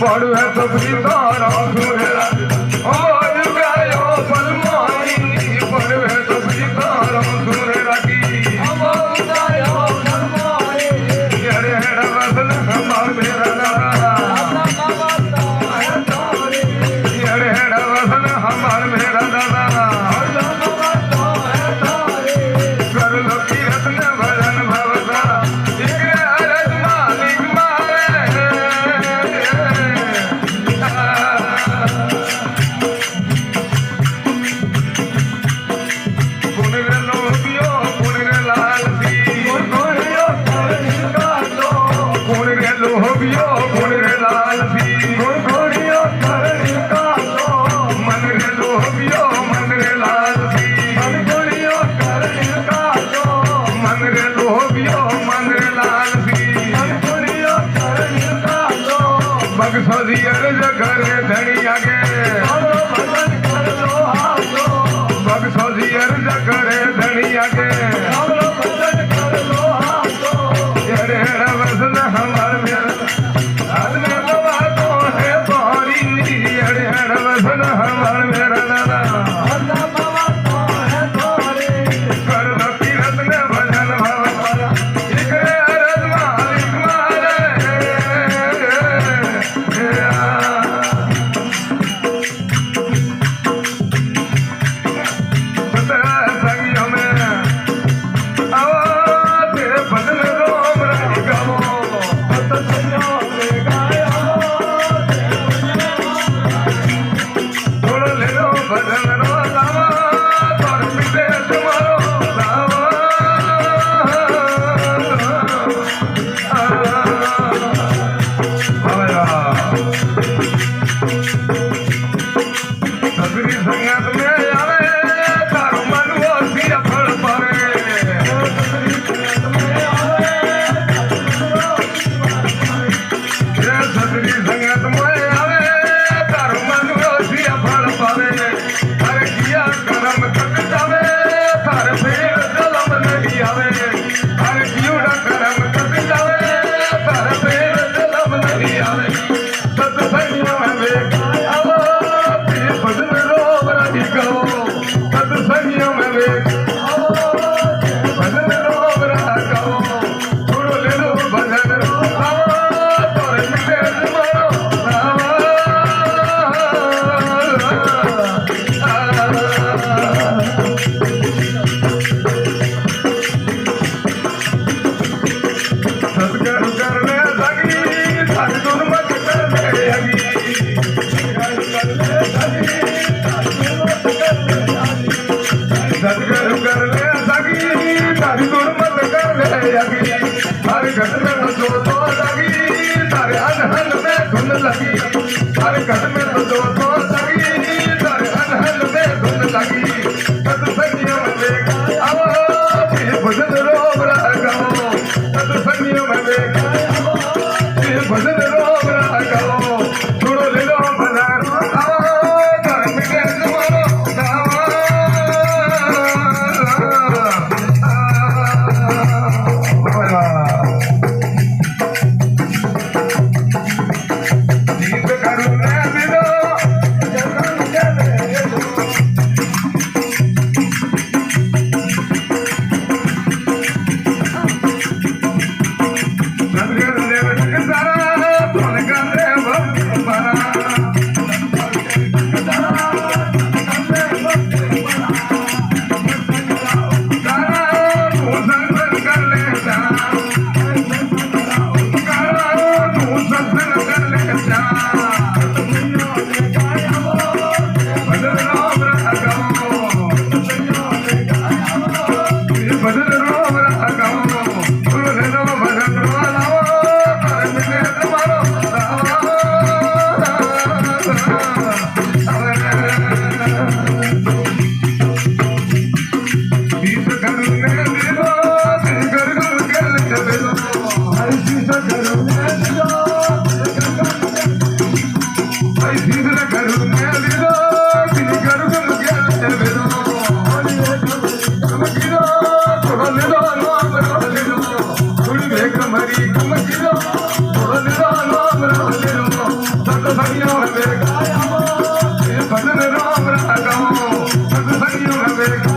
પાડું હે તો સીતારામ સુરેલા આજ ગાયો પલમાની પાડું હે તો સીતારામ સુરેલા કી આજ ગાયો પલમાની અરે હેડા વસન હમાર મેરા દાદા અરે હેડા વસન હમાર મેરા દાદા કર લો તીરથ ને ભજન ભવતા એકરે અરજ માલિક करे धनी आगे बगसौजी अर्ज करे धनी आगे अरे वसन हमार मेरा आदमी बाबा तो है बहरी अरे वसन हमार मेरा दादा कर लो तीरथ ने भजन भवता एकरे अरज मालिक सारा નવે